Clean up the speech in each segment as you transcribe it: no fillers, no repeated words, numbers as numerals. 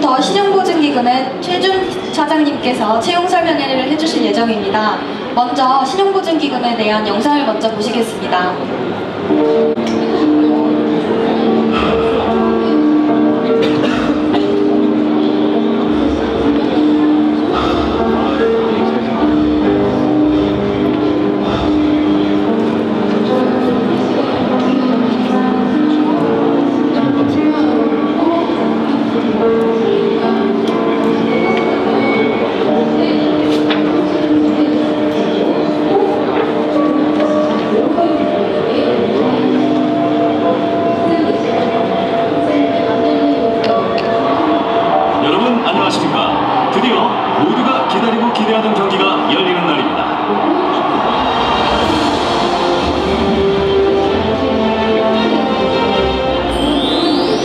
지금부터 신용보증기금의 최준 차장님께서 채용 설명회를 해주실 예정입니다. 먼저 신용보증기금에 대한 영상을 먼저 보시겠습니다. 기대하던 경기가 열리는 날입니다.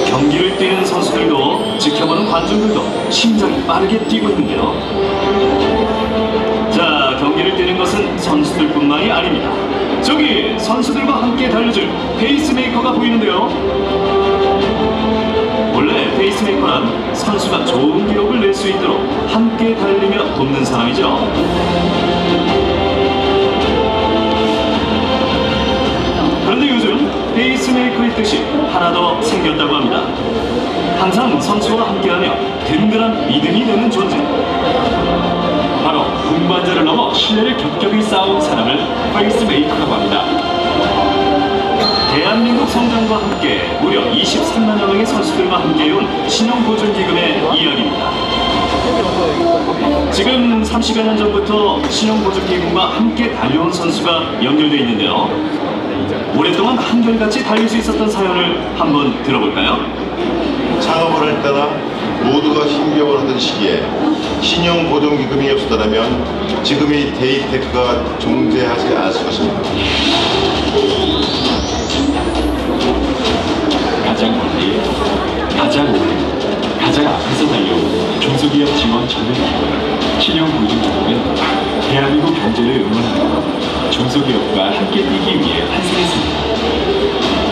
경기를 뛰는 선수들도 지켜보는 관중들도 심장이 빠르게 뛰고 있는데요. 자, 경기를 뛰는 것은 선수들뿐만이 아닙니다. 저기 선수들과 함께 달려줄 페이스메이커가 보이는데요. 원래 페이스메이커란 선수가 좋은 기록을 낼 수 있도록 함께 달리며 돕는 사람이죠. 그런데 요즘 페이스메이커의 뜻이 하나 더 생겼다고 합니다. 항상 선수와 함께하며 든든한 믿음이 되는 존재. 바로 동반자를 넘어 신뢰를 격격히 쌓아온 사람을 페이스메이커라고 합니다. 대한민국 성장과 함께 무려 23만여 명의 선수들과 함께해온 신용보증기금의 이야기입니다. 지금 30여 년 전부터 신용보증기금과 함께 달려온 선수가 연결되어 있는데요. 오랫동안 한결같이 달릴 수 있었던 사연을 한번 들어볼까요? 창업을 할 때나 모두가 힘겨워 하던 시기에 신용보증기금이 없었다면 지금의 데이테크가 존재하지 않았을 것입니다. 가장 멀리, 가장 오래, 가장 앞에서 달려온 중소기업 지원 전문기금 신용보증기금은 대한민국 경제를 응원하고 중소기업과 함께 뛰기 위해 환생했습니다.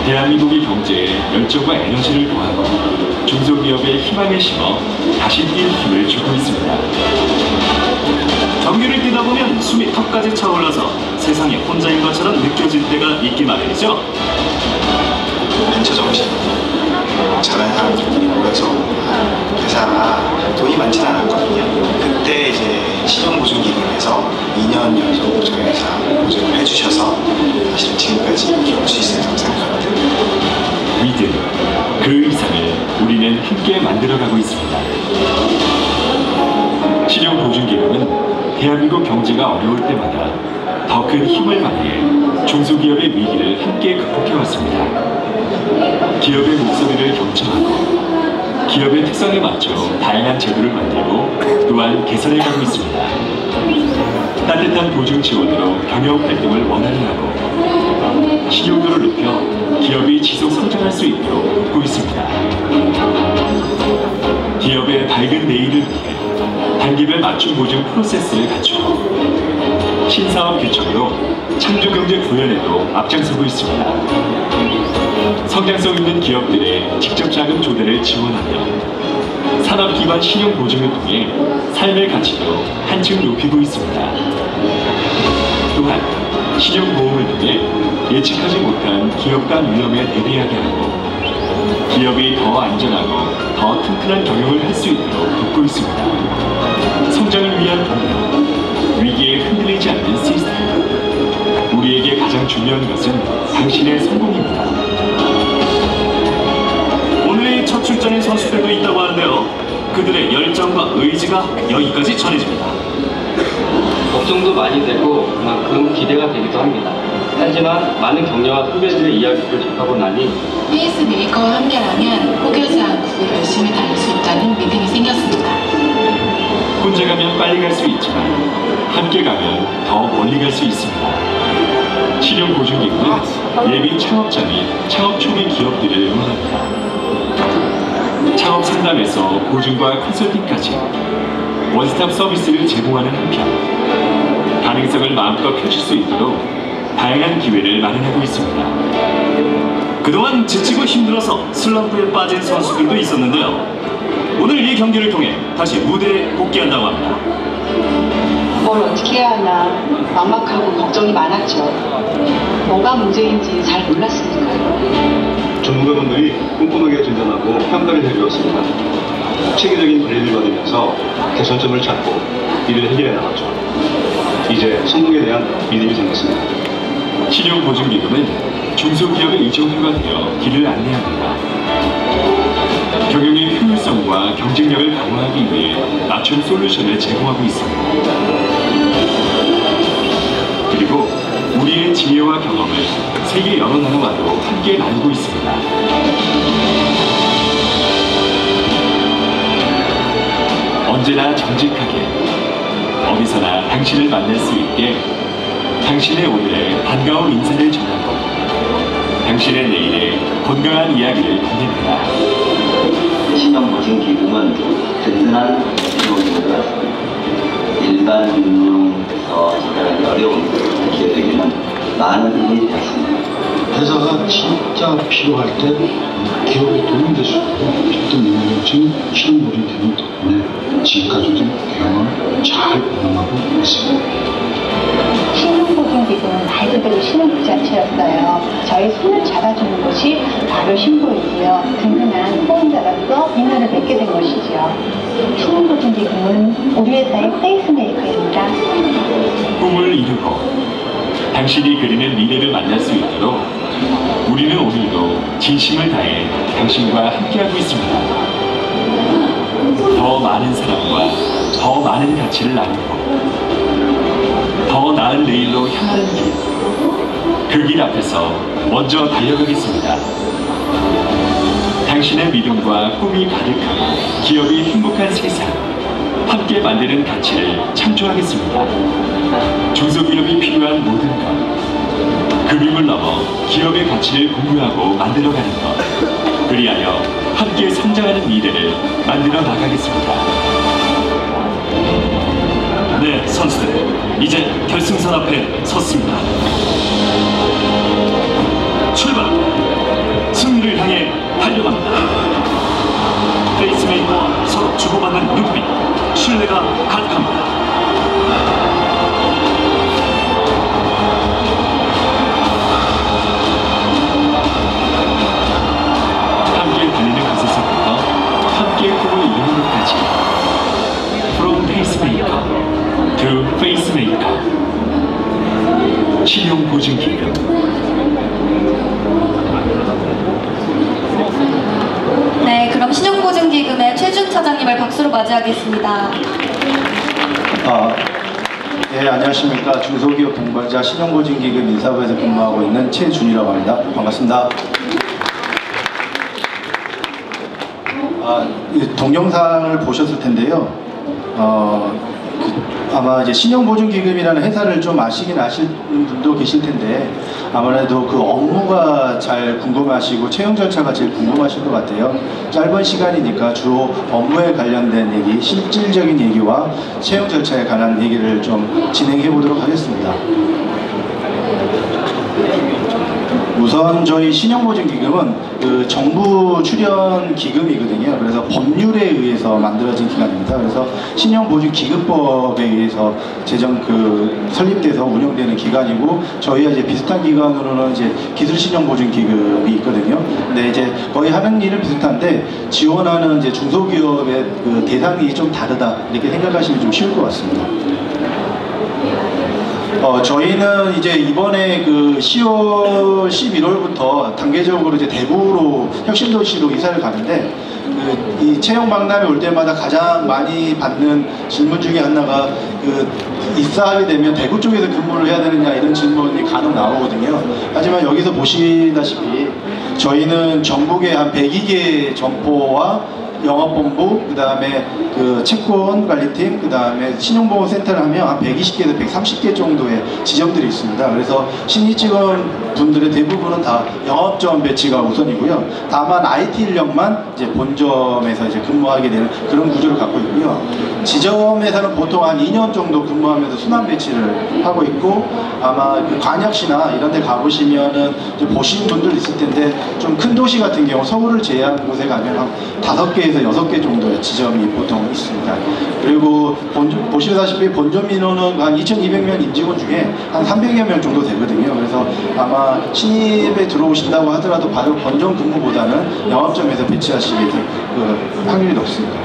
대한민국의 경제에 열정과 에너지를 더하고 중소기업의 희망에 심어 다시 뛸 힘을 주고 있습니다. 경기를 뛰다 보면 숨이 턱까지 차올라서 세상에 혼자인 것처럼 느껴질 때가 있기 마련이죠. 벤처 정신 잘하는 사람들끼리 모여서 회사가 돈이 많지는 않았거든요. 그때 이제 신용보증기금에서 2년 연속 저희 회사 보증을 해주셔서 사실은 지금까지 이렇게 올 수 있었다고 생각합니다. 믿음, 그 이상을 우리는 함께 만들어가고 있습니다. 신용보증기금은 대한민국 경제가 어려울 때마다 더 큰 힘을 발휘해 중소기업의 위기를 함께 극복해왔습니다. 기업의 목소리를 경청하고 기업의 특성에 맞춰 다양한 제도를 만들고 또한 개선해가고 있습니다. 따뜻한 보증 지원으로 경영 활동을 원활하고 신용도를 높여 기업이 지속 성장할 수 있도록 돕고 있습니다. 기업의 밝은 내일을 위해 단계별 맞춤 보증 프로세스를 갖추고 신사업 규칙으로 창조경제 구현에도 앞장서고 있습니다. 성장성 있는 기업들의 직접 자금 조달을 지원하며 산업 기반 신용 보증을 통해 삶의 가치도 한층 높이고 있습니다. 또한 신용 보험을 통해 예측하지 못한 기업 간 위험에 대비하게 하고 기업이 더 안전하고 더 튼튼한 경영을 할 수 있도록 돕고 있습니다. 성장을 위한 동력, 위기에 흔들리지 않는 시스템. 우리에게 가장 중요한 것은 당신의 성공입니다. 오늘의 첫 출전인 선수들도 있다고 하는데요. 그들의 열정과 의지가 여기까지 전해집니다. 걱정도 많이 되고 그만큼 기대가 되기도 합니다. 하지만 많은 격려와 후배들의 이야기를 접하고 나니 페이스메이커와 함께라면 포기하지 않고 열심히 달릴 수 있다는 믿음이 생겼습니다. 혼자 가면 빨리 갈 수 있지만 함께 가면 더 멀리 갈 수 있습니다. 신용보증기금은 예비 창업자 및 창업 초기 기업들을 응원합니다. 창업 상담에서 보증과 컨설팅까지 원스톱 서비스를 제공하는 한편 가능성을 마음껏 펼칠 수 있도록 다양한 기회를 마련하고 있습니다. 그동안 지치고 힘들어서 슬럼프에 빠진 선수들도 있었는데요. 오늘 이 경기를 통해 다시 무대에 복귀한다고 합니다. 뭘 어떻게 해야 하나 막막하고 걱정이 많았죠. 뭐가 문제인지 잘 몰랐으니까요. 전문가분들이 꼼꼼하게 진단하고 평가를 해주었습니다. 체계적인 관리를 받으면서 개선점을 찾고 이를 해결해 나갔죠. 이제 성공에 대한 믿음이 생겼습니다. 신용보증기금은 중소기업의 이종류가 되어 길을 안내합니다. 경영의 효율성과 경쟁력을 강화하기 위해 맞춤 솔루션을 제공하고 있습니다. 그리고 우리의 지혜와 경험을 세계 여러 나라와도 함께 나누고 있습니다. 언제나 정직하게 어디서나 당신을 만날 수 있게 당신의 오늘에 반가운 인사를 전하고 당신의 내일에 건강한 이야기를 건넵니다. 신용보증기금은 든든한 기록이었습니다. 일반 금융에서 접근하기 어려운 기업에게는 많은 힘이 되었습니다. 회사가 진짜 필요할 때 기업에 도움이 될 수 있던 능력적인 신용보증기금 덕분에 지금까지도 경영을 잘 운영하고 있습니다. 신용보증기금은 말 그대로 신용부자체였어요. 저희 손을 잡아주는 것이 바로 신고이고요. 든든한 후원자로서 인연을 맺게 된 것이죠. 신용보증기금은 우리 회사의 페이스메이커입니다. 꿈을 이루고 당신이 그리는 미래를 만날 수 있도록 우리는 오늘도 진심을 다해 당신과 함께하고 있습니다. 더 많은 사람과 더 많은 가치를 나누고 더 나은 내일로 향하는 길, 그 길 앞에서 먼저 달려가겠습니다. 당신의 믿음과 꿈이 가득하고 기업이 행복한 세상, 함께 만드는 가치를 창조하겠습니다. 중소기업이 필요한 모든 것, 금융을 넘어 기업의 가치를 공유하고 만들어가는 것, 그리하여 함께 성장하는 미래를 만들어 나가겠습니다. 네, 선수들 이제 결승선 앞에 섰습니다. 출발! 승리를 향해 달려갑니다. 페이스메이커와 서로 주고받는 눈빛, 신뢰가 가득합니다. 함께 달리는 곳에서부터 함께 꿈을 이루는 것까지 From Pacemaker to Facemaker 신용보증기금. 네, 그럼 신용보증기금의 최준 차장님을 박수로 맞이하겠습니다. 네, 안녕하십니까. 중소기업 동반자 신용보증기금 인사부에서 근무하고 있는 최준이라고 합니다. 반갑습니다. 동영상을 보셨을 텐데요. 아마 이제 신용보증기금이라는 회사를 좀 아시긴 아실 분도 계실 텐데 아무래도 그 업무가 잘 궁금하시고 채용 절차가 제일 궁금하실 것 같아요. 짧은 시간이니까 주로 업무에 관련된 얘기, 실질적인 얘기와 채용 절차에 관한 얘기를 좀 진행해 보도록 하겠습니다. 우선 저희 신용보증기금은 그 정부 출연 기금이거든요. 그래서 법률에 의해서 만들어진 기관입니다. 그래서 신용보증기금법에 의해서 설립돼서 운영되는 기관이고 저희와 이제 비슷한 기관으로는 이제 기술신용보증기금이 있거든요. 근데 이제 거의 하는 일은 비슷한데 지원하는 이제 중소기업의 그 대상이 좀 다르다 이렇게 생각하시면 좀 쉬울 것 같습니다. 저희는 이제 이번에 그 10월 11월부터 단계적으로 이제 대구로 혁신도시로 이사를 가는데 이 채용 박람회 올 때마다 가장 많이 받는 질문 중에 하나가 입사하게 되면 대구 쪽에서 근무를 해야 되느냐 이런 질문이 간혹 나오거든요. 하지만 여기서 보시다시피 저희는 전국에 한 102개 점포와 영업본부, 그 다음에 그 채권관리팀, 그 다음에 신용보험센터를 하면 한 120개에서 130개 정도의 지점들이 있습니다. 그래서 신입 직원분들의 대부분은 다 영업점 배치가 우선이고요. 다만 IT 인력만 이제 본점에서 이제 근무하게 되는 그런 구조를 갖고 있고요. 지점에서는 보통 한 2년 정도 근무하면서 순환 배치를 하고 있고 아마 그 관역시나 이런 데 가보시면은 보신 분들 있을 텐데 좀 큰 도시 같은 경우 서울을 제외한 곳에 가면 한 5개에서 5개에서 6개 정도의 지점이 보통 있습니다. 그리고 보시다시피 본점 민원은 한 2,200명 임직원 중에 한 300여 명 정도 되거든요. 그래서 아마 신입에 들어오신다고 하더라도 바로 본점 근무보다는 영업점에서 배치하시게 될 확률이 높습니다.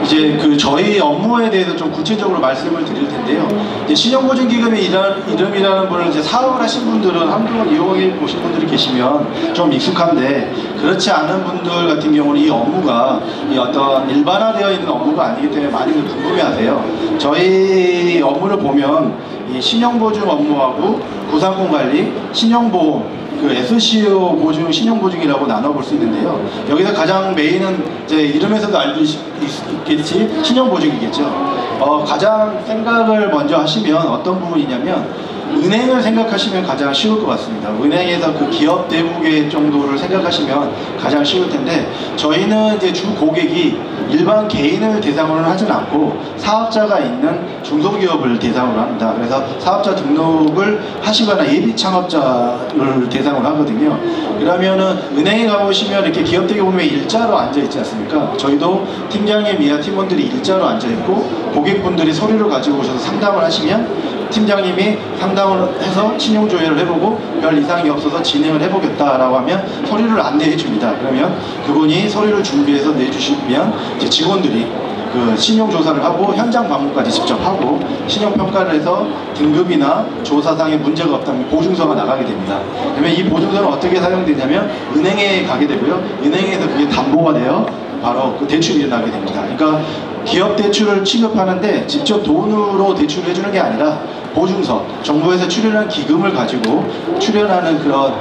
이제 저희 업무에 대해서 좀 구체적으로 말씀을 드릴 텐데요. 이제 신용보증기금의 이름이라는 분을 이제 사업을 하신 분들은 한동안 이용해 보신 분들이 계시면 좀 익숙한데, 그렇지 않은 분들 같은 경우는 이 업무가 어떤 일반화되어 있는 업무가 아니기 때문에 많이들 궁금해하세요. 저희 업무를 보면 이 신용보증 업무하고 구상권관리, 신용보험, SCO 보증, 신용보증이라고 나눠볼 수 있는데요. 여기서 가장 메인은 이제 이름에서도 알고 있겠지, 신용보증이겠죠. 가장 생각을 먼저 하시면 어떤 부분이냐면, 은행을 생각하시면 가장 쉬울 것 같습니다. 은행에서 그 기업 대부계 정도를 생각하시면 가장 쉬울 텐데, 저희는 이제 주 고객이 일반 개인을 대상으로는 하진 않고 사업자가 있는 중소기업을 대상으로 합니다. 그래서 사업자 등록을 하시거나 예비 창업자를 대상으로 하거든요. 그러면은 은행에 가보시면 이렇게 기업 대부계 보면 일자로 앉아 있지 않습니까? 저희도 팀장님 이하 팀원들이 일자로 앉아 있고, 고객분들이 서류를 가지고 오셔서 상담을 하시면 팀장님이 상담을 해서 신용조회를 해보고 별 이상이 없어서 진행을 해보겠다라고 하면 서류를 안내해 줍니다. 그러면 그분이 서류를 준비해서 내주시면 이제 직원들이 그 신용조사를 하고 현장 방문까지 직접 하고 신용평가를 해서 등급이나 조사상에 문제가 없다면 보증서가 나가게 됩니다. 그러면 이 보증서는 어떻게 사용되냐면 은행에 가게 되고요. 은행에서 그게 담보가 되어 바로 그 대출이 일어나게 됩니다. 그러니까 기업 대출을 취급하는데 직접 돈으로 대출을 해주는 게 아니라 보증서, 정부에서 출연한 기금을 가지고 출연하는 그런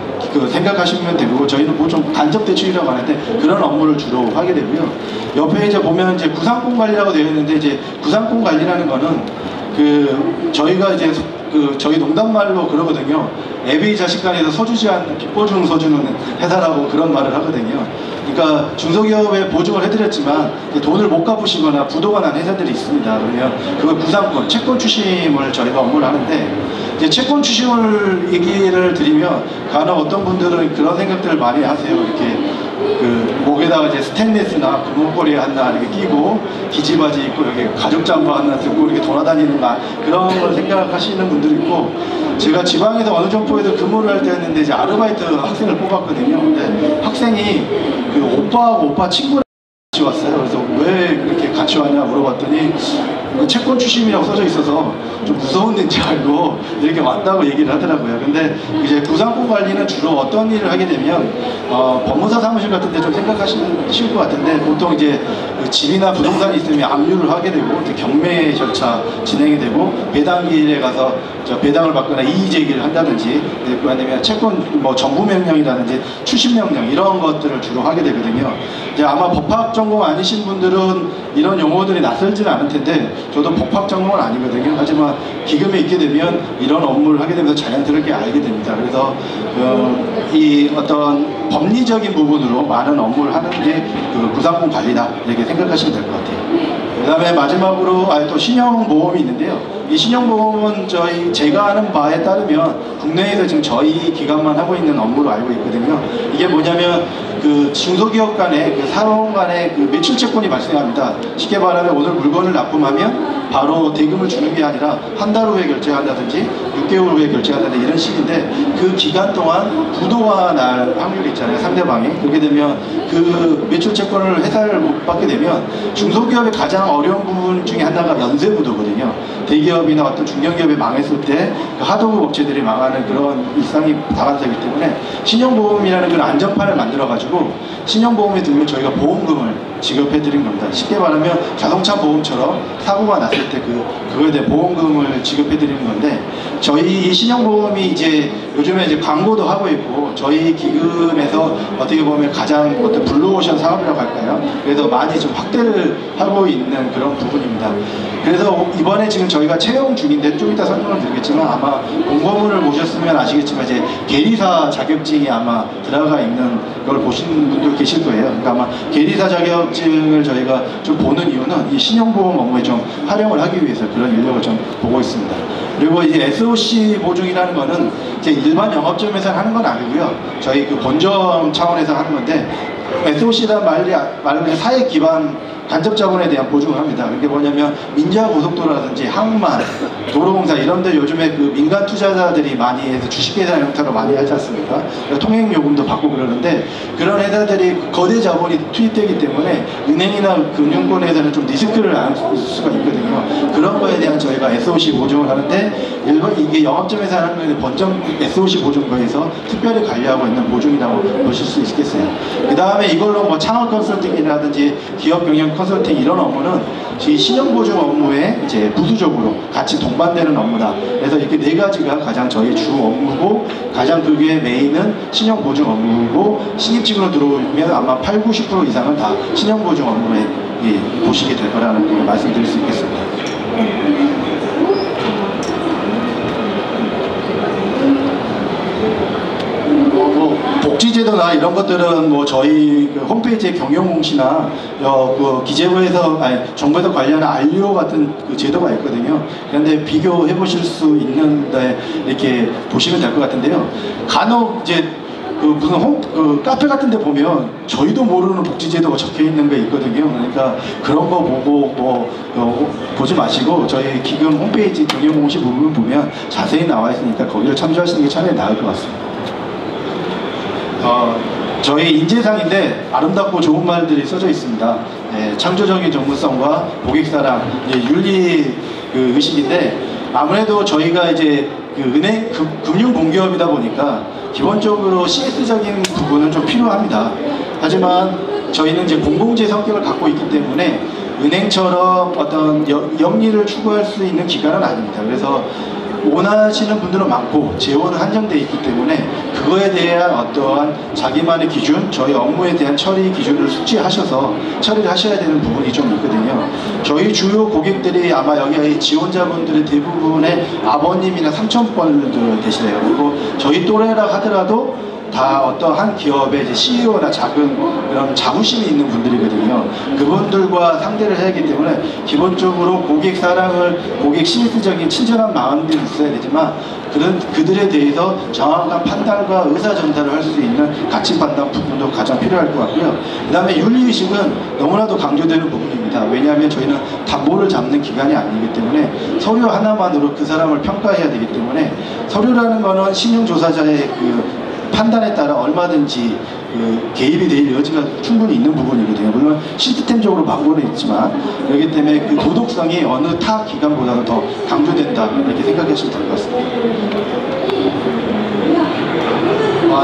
생각하시면 되고, 저희는 뭐 좀 간접 대출이라고 하는데 그런 업무를 주로 하게 되고요. 옆에 이제 보면 이제 구상권 관리라고 되어 있는데, 이제 구상권 관리라는 거는 저희가 이제 저희 농담말로 그러거든요. 애비 자식간에서 서주지 않는 빚보증 서주는 회사라고 그런 말을 하거든요. 그러니까 중소기업에 보증을 해드렸지만 돈을 못 갚으시거나 부도가 난 회사들이 있습니다. 그러면 그걸 구상권, 채권 추심을 저희가 업무를 하는데, 이제 채권 추심을 얘기를 드리면 간혹 어떤 분들은 그런 생각들을 많이 하세요. 이렇게 목에다가 이제 스테인리스나 구멍걸이 하나 이렇게 끼고 기지바지 입고 여기 가죽 잠바 하나 들고 이렇게 돌아다니는 그런 걸 생각하시는 분들이 있고, 제가 지방에서 어느 점포에서 근무를 할 때였는데 이제 아르바이트 학생을 뽑았거든요. 근데 학생이 오빠하고 오빠 친구랑 같이 왔어요. 그래서 왜 그렇게 같이 왔냐 물어봤더니 채권 추심이라고 써져 있어서 좀 무서운 데인지 알고 이렇게 왔다고 얘기를 하더라고요. 근데 이제 구상권 관리는 주로 어떤 일을 하게 되면 법무사 사무실 같은 데 좀 생각하시면 쉬울 것 같은데, 보통 이제 집이나 부동산이 있으면 압류를 하게 되고 이제 경매 절차 진행이 되고, 배당기일에 가서 배당을 받거나 이의 제기를 한다든지, 아니면 채권 정부 명령이라든지 추심 명령 이런 것들을 주로 하게 되거든요. 이제 아마 법학 전공 아니신 분들은 이런 용어들이 낯설지는 않을 텐데, 저도 법학 전공은 아니거든요. 하지만 기금에 있게 되면 이런 업무를 하게 되면서 자연스럽게 알게 됩니다. 그래서 이 어떤 법리적인 부분으로 많은 업무를 하는 게 구상권 관리다, 이렇게 생각하시면 될 것 같아요. 그 다음에 마지막으로 또 신용보험이 있는데요. 이 신용보험은 제가 아는 바에 따르면 국내에서 지금 저희 기관만 하고 있는 업무로 알고 있거든요. 이게 뭐냐면 중소기업 간에 사원 간에 매출 채권이 발생합니다. 쉽게 말하면 오늘 물건을 납품하면 바로 대금을 주는 게 아니라 한 달 후에 결제한다든지 6개월 후에 결제한다든지 이런 식인데, 그 기간 동안 부도가 날 확률이 있잖아요, 상대방이. 그렇게 되면 그 매출 채권을 회사를 못 받게 되면 중소기업의 가장 어려운 부분 중에 하나가 연쇄부도거든요. 대기업이나 어떤 중견기업이 망했을 때 하도급 업체들이 망하는 그런 일상이 다반사이기 때문에 신용보험이라는 그런 안전판을 만들어가지고 신용보험에 들면 저희가 보험금을 지급해드린 겁니다. 쉽게 말하면 자동차 보험처럼 사고가 났을 때 그거에 대해 보험금을 지급해드리는 건데, 저희 이 신용보험이 이제 요즘에 이제 광고도 하고 있고, 저희 기금에서 어떻게 보면 가장 어떤 블루오션 사업이라고 할까요? 그래서 많이 좀 확대를 하고 있는 그런 부분입니다. 그래서 이번에 지금 저희가 채용 중인데 좀 이따 설명을 드리겠지만, 아마 공고문을 보셨으면 아시겠지만 이제 계리사 자격증이 아마 들어가 있는 걸 보시는 분도 계실 거예요. 그러니까 아마 계리사 자격증을 저희가 좀 보는 이유는 이 신용보험 업무에 좀 활용을 하기 위해서 그런 인력을 좀 보고 있습니다. 그리고 이제 SOC 보증이라는 거는 이제 일반 영업점에서 하는 건 아니고요. 저희 그 본점 차원에서 하는 건데, SOC란 말은 사회 기반 간접 자본에 대한 보증을 합니다. 그게 뭐냐면 민자고속도로라든지 항만, 도로공사 이런 데 요즘에 그 민간 투자자들이 많이 해서 주식회사 형태로 많이 하지 않습니까? 통행 요금도 받고 그러는데, 그런 회사들이 거대 자본이 투입되기 때문에 은행이나 금융권에서는 좀 리스크를 안 수가 있거든요. 그런 거에 대한 저희가 SOC 보증을 하는데, 일반 이게 영업점에서 하는 건데 본점 SOC 보증거에서 특별히 관리하고 있는 보증이라고 보실 수 있겠어요. 그 다음에 이걸로 뭐 창업 컨설팅이라든지 기업 경영 컨설팅 이런 업무는 이 신용보증 업무에 이제 부수적으로 같이 동반되는 업무다. 그래서 이렇게 네 가지가 가장 저희 주 업무고, 가장 그게 메인은 신용보증 업무고, 신입직으로 들어오면 아마 80~90% 이상은 다 신용보증 업무에 보시게 될 거라는 걸 말씀드릴 수 있겠습니다. 뭐 복지제도나 이런 것들은 뭐 저희 그 홈페이지에 경영공시나 그 기재부에서 정부에서 관리하는 알리오 같은 그 제도가 있거든요. 그런데 비교해 보실 수 있는데 이렇게 보시면 될 것 같은데요. 간혹 이제 그 무슨 그 카페 같은 데 보면 저희도 모르는 복지제도가 적혀 있는 게 있거든요. 그러니까 그런 거 보고 보지 마시고 저희 기금 홈페이지 경영공시 부분 보면 자세히 나와 있으니까 거기를 참조하시는 게 차라리 나을 것 같습니다. 저희 인재상인데 아름답고 좋은 말들이 써져 있습니다. 창조적인 전문성과 고객사랑, 윤리 그 의식인데, 아무래도 저희가 이제 그 은행 금융 공기업이다 보니까 기본적으로 CS적인 부분은 좀 필요합니다. 하지만 저희는 이제 공공재 성격을 갖고 있기 때문에 은행처럼 어떤 영리를 추구할 수 있는 기관은 아닙니다. 그래서 원하시는 분들은 많고 재원은 한정되어 있기 때문에 그거에 대한 어떠한 자기만의 기준, 저희 업무에 대한 처리 기준을 숙지하셔서 처리를 하셔야 되는 부분이 좀 있거든요. 저희 주요 고객들이 아마 여기 지원자분들의 대부분의 아버님이나 삼촌뻘들 되시네요. 그리고 저희 또래라 하더라도 다 어떠한 기업의 이제 CEO나 작은 그런 자부심이 있는 분들이거든요. 그분들과 상대를 해야 하기 때문에 기본적으로 고객 사랑을, 고객 CS적인 친절한 마음들이 있어야 되지만 그들에 대해서 정확한 판단과 의사 전달을 할 수 있는 가치 판단 부분도 가장 필요할 것 같고요. 그 다음에 윤리의식은 너무나도 강조되는 부분입니다. 왜냐하면 저희는 담보를 잡는 기관이 아니기 때문에 서류 하나만으로 그 사람을 평가해야 되기 때문에, 서류라는 거는 신용조사자의 그 판단에 따라 얼마든지 그 개입이 될 여지가 충분히 있는 부분이거든요. 물론 시스템적으로 막고는 있지만, 그렇기 때문에 그 도덕성이 어느 타 기관보다도 더 강조된다, 이렇게 생각하시면 될 것 같습니다.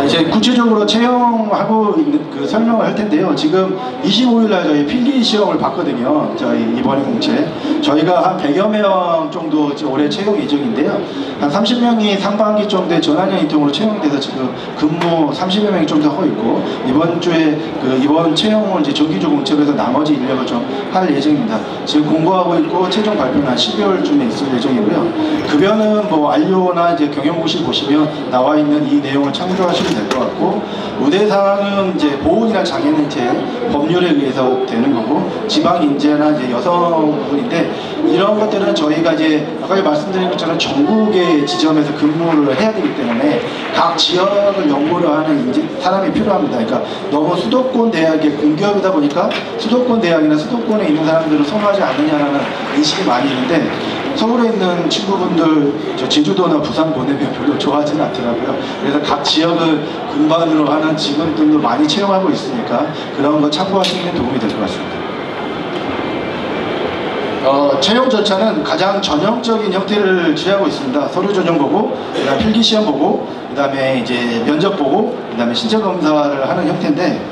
이제 구체적으로 채용하고 있는 그 설명을 할 텐데요. 지금 25일날 저희 필기 시험을 봤거든요. 저희 이번에 공채. 저희가 한 100여 명 정도 올해 채용 예정인데요. 한 30명이 상반기 정도에 전환형 인턴으로 채용돼서 지금 근무 30여 명이 좀 더 하고 있고, 이번 주에 그 이번 채용을 이제 정기조 공채로 해서 나머지 인력을 좀 할 예정입니다. 지금 공고하고 있고 최종 발표는 한 12월쯤에 있을 예정이고요. 급여는 뭐 알료나 이제 경영고시 보시면 나와 있는 이 내용을 참조하시면 될 것 같고, 우대사항은 이제 보훈이나 장애는 이제 법률에 의해서 되는 거고, 지방 인재나 이제 여성분인데, 이런 것들은 저희가 이제 아까 말씀드린 것처럼 전국의 지점에서 근무를 해야 되기 때문에 각 지역을 연구를 하는 사람이 필요합니다. 그러니까 너무 수도권 대학의 공기업이다 보니까 수도권 대학이나 수도권에 있는 사람들을 선호하지 않느냐라는 인식이 많이 있는데, 서울에 있는 친구분들 제주도나 부산 보내면 별로 좋아하지는 않더라고요. 그래서 각 지역을 근반으로 하는 직원들도 많이 채용하고 있으니까 그런 거 참고하시는 게 도움이 될 것 같습니다. 채용 절차는 가장 전형적인 형태를 취하고 있습니다. 서류 전형 보고, 그다음 필기 시험 보고, 그다음에 이제 면접 보고, 그다음에 신체 검사를 하는 형태인데,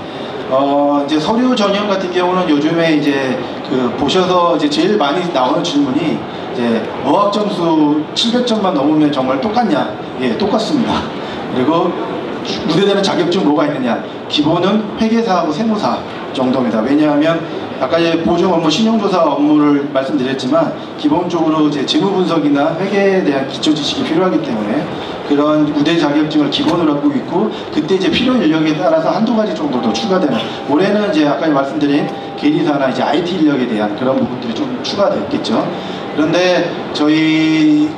이제 서류 전형 같은 경우는 요즘에 이제 그 보셔서 이제 제일 많이 나오는 질문이 이제 어학 점수 700점만 넘으면 정말 똑같냐? 예, 똑같습니다. 그리고 우대되는 자격증 뭐가 있느냐? 기본은 회계사하고 세무사 정도입니다. 왜냐하면 아까 이제 보증 업무, 신용조사 업무를 말씀드렸지만 기본적으로 이제 재무 분석이나 회계에 대한 기초 지식이 필요하기 때문에 그런 우대 자격증을 기본으로 갖고 있고, 그때 이제 필요 인력에 따라서 한두 가지 정도 더 추가되는, 올해는 이제 아까 말씀드린 계리사나 이제 IT 인력에 대한 그런 부분들이 좀 추가됐겠죠. 그런데 저희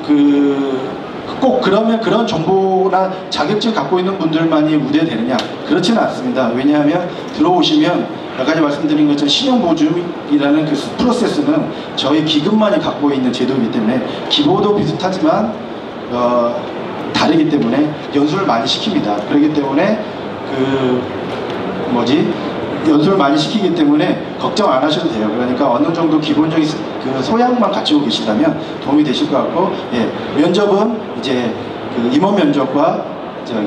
꼭 그러면 그런 정보나 자격증 갖고 있는 분들만이 우대되느냐? 그렇지는 않습니다. 왜냐하면 들어오시면 아까 말씀드린 것처럼 신용보증이라는 그 프로세스는 저희 기금만이 갖고 있는 제도이기 때문에 기보도 비슷하지만 다르기 때문에 연수를 많이 시킵니다. 그렇기 때문에 연수를 많이 시키기 때문에 걱정 안 하셔도 돼요. 그러니까 어느 정도 기본적인 소양만 가지고 계시다면 도움이 되실 것 같고, 예, 면접은 이제 임원 면접과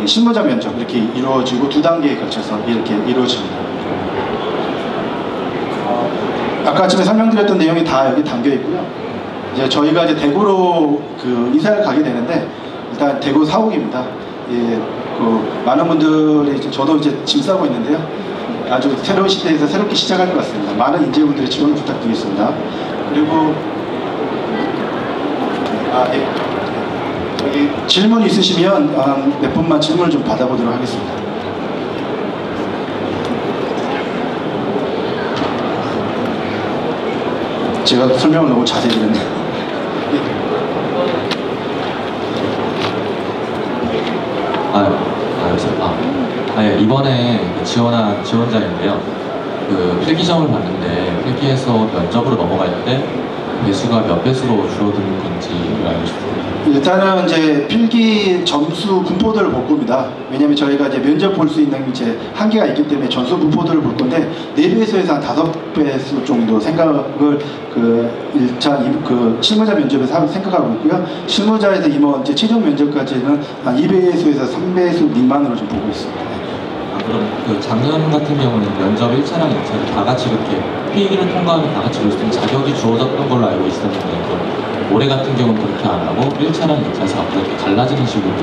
실무자 면접 이렇게 이루어지고 2단계에 걸쳐서 이렇게 이루어집니다. 아까 아침에 설명드렸던 내용이 다 여기 담겨 있고요. 이제 저희가 이제 대구로 이사를 가게 되는데 일단 대구 사옥입니다. 예, 많은 분들이 저도 이제 짐 싸고 있는데요. 아주 새로운 시대에서 새롭게 시작할 것 같습니다. 많은 인재분들의 지원을 부탁드리겠습니다. 그리고 예. 여기 질문 있으시면 몇 분만 질문을 좀 받아보도록 하겠습니다. 제가 설명을 너무 자세히 드렸네요. 이번에 지원한 지원자인데요. 필기시험을 봤는데 필기에서 면접으로 넘어갈 때 배수가 몇 배수로 줄어드는 건지를 알고 싶습니다. 일단은 이제 필기 점수 분포들을 볼 겁니다. 왜냐하면 저희가 이제 면접 볼 수 있는 이제 한계가 있기 때문에 점수 분포들을 볼 건데 4배수에서 한 5배수 정도 생각을 실무자 면접에서 생각하고 있고요. 실무자에서 임원 이제 최종 면접까지는 한 2배수에서 3배수 미만으로 좀 보고 있습니다. 그럼 작년 같은 경우는 면접 1차랑 2차를 다 같이 이렇게 필기를 통과하면 다 같이 볼 수 있는 자격이 주어졌던 걸로 알고 있었는데 올해 같은 경우는 그렇게 안 하고 1차랑 2차에서 앞으로 이렇게 갈라지는 식으로.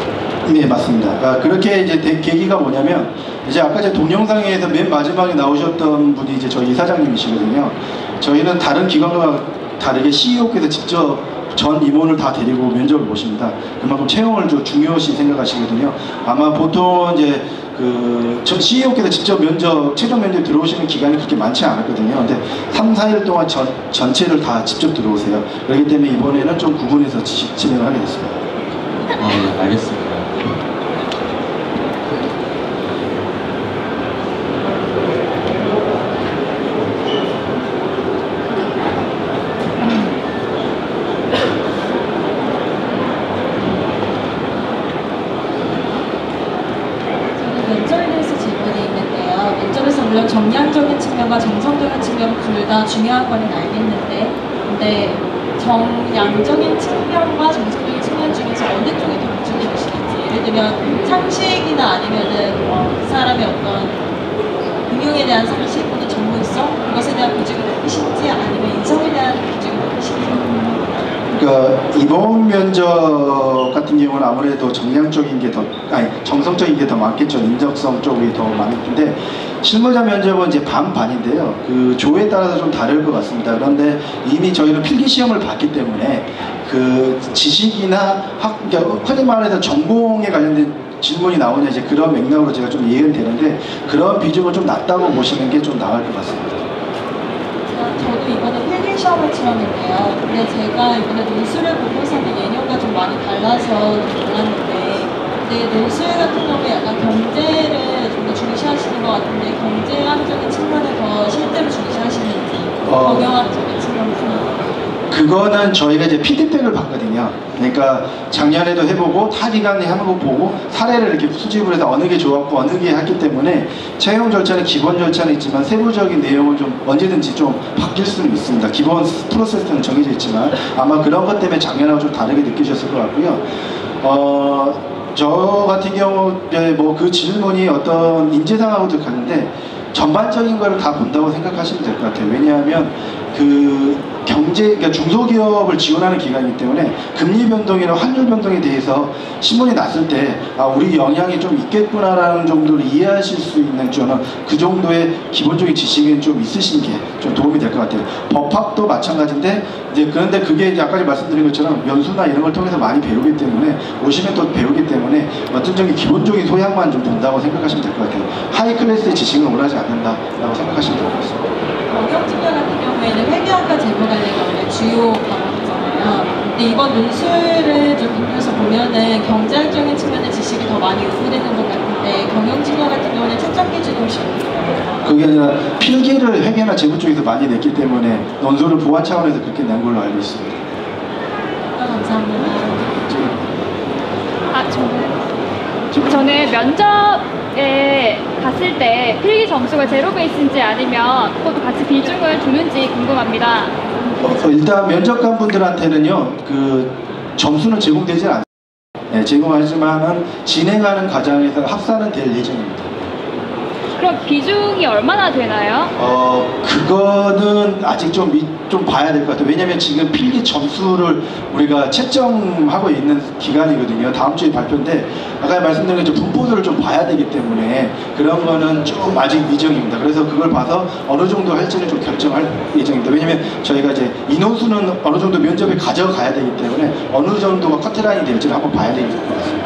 네, 맞습니다. 그렇게 이제 계기가 뭐냐면 이제 아까 제 동영상에서 맨 마지막에 나오셨던 분이 이제 저희 이사장님이시거든요. 저희는 다른 기관과 다르게 CEO께서 직접 전 임원을 다 데리고 면접을 보십니다. 그만큼 채용을 좀 중요시 생각하시거든요. 아마 보통 이제 CEO께서 직접 최종 면접 들어오시는 기간이 그렇게 많지 않았거든요. 근데 3, 4일 동안 전체를 다 직접 들어오세요. 그렇기 때문에 이번에는 좀 구분해서 진행을 하게 됐습니다. 네, 알겠습니다. 물론 정량적인 측면과 정성적인 측면 둘 다 중요한 거는 알겠는데, 근데 정량적인 측면과 정성적인 측면 중에서 어느 쪽이 더 우선이 되시는지, 예를 들면 상식이나 아니면은 그 사람의 어떤 응용에 대한 상식 또는 전문성, 그것에 대한 보직을 높이신지 아니면 인성에 대한 보직을 높이신지. 이번 면접 같은 경우는 아무래도 정량적인 게 정성적인 게 더 많겠죠. 인적성 쪽이 더 많은데 실무자 면접은 이제 반반인데요. 조에 따라서 좀 다를 것 같습니다. 그런데 이미 저희는 필기 시험을 봤기 때문에 지식이나 흔히 말해서 전공에 관련된 질문이 나오냐 이제 그런 맥락으로 제가 좀 이해는 되는데 그런 비중은 좀 낮다고 보시는 게 좀 나을 것 같습니다. 저도 이번에 필기시험을 치렀는데요. 근데 제가 이번에 논술을 보고서는 예년과 좀 많이 달라서 놀랐는데, 근데 논술 같은 경우에 약간 경제를 좀 더 중시하시는 것 같은데 경제학적인 측면을 더 실제로 중시하시는지 경영학적인 측면에서. 그거는 저희가 이제 피드백을 받거든요. 그러니까 작년에도 해보고 타 기간에 한번 보고 사례를 이렇게 수집을 해서 어느 게 좋았고 어느 게 했기 때문에 채용 절차는 기본 절차는 있지만 세부적인 내용은 좀 언제든지 좀 바뀔 수는 있습니다. 기본 프로세스는 정해져 있지만 아마 그런 것 때문에 작년하고 좀 다르게 느끼셨을 것 같고요. 저 같은 경우에 뭐 그 질문이 어떤 인재상하고도 가는데 전반적인 걸 다 본다고 생각하시면 될 것 같아요. 왜냐하면 그러니까 중소기업을 지원하는 기관이기 때문에 금리 변동이나 환율 변동에 대해서 신문이 났을 때 우리 영향이 좀 있겠구나라는 정도로 이해하실 수 있는 저는 그 정도의 기본적인 지식은 좀 있으신 게 좀 도움이 될 것 같아요. 법학도 마찬가지인데 그런데 그게 이제 아까 말씀드린 것처럼 연수나 이런 걸 통해서 많이 배우기 때문에 오시면 또 배우기 때문에 어떤 적인 기본적인 소양만 좀 본다고 생각하시면 될 것 같아요. 하이 클래스의 지식은 원하지 않는다라고 생각하시면 될 것 같습니다. 경영 측면 같은 경우에는 회계학과 재무관리가 원래 주요 과목이잖아요. 있잖아요. 근데 이번 논술을 좀 비교해서 보면은 경제학적인 측면의 지식이 더 많이 요구되는 것 같은데 경영진료 같은 경우는 채점 기준이 훨씬 그게 아니라 필기를 회계나 재무 쪽에서 많이 냈기 때문에 논술을 보완 차원에서 그렇게 낸 걸로 알고 있습니다. 감사합니다. 저는 면접에 갔을 때 필기 점수가 제로 베이스인지 아니면 그것도 같이 비중을 두는지 궁금합니다. 일단 면접관 분들한테는요, 그 점수는 제공되지 않습니다. 네, 제공하지만은 진행하는 과정에서 합산은 될 예정입니다. 그럼 비중이 얼마나 되나요? 그거는 아직 좀 봐야 될 것 같아요. 왜냐면 지금 필기 점수를 우리가 채점하고 있는 기간이거든요. 다음 주에 발표인데, 아까 말씀드린 것처럼 분포도를 좀 봐야 되기 때문에 그런 거는 좀 아직 미정입니다. 그래서 그걸 봐서 어느 정도 할지는 좀 결정할 예정입니다. 왜냐면 저희가 이제 인원수는 어느 정도 면접에 가져가야 되기 때문에 어느 정도가 커트라인이 될지를 한번 봐야 되겠습니다.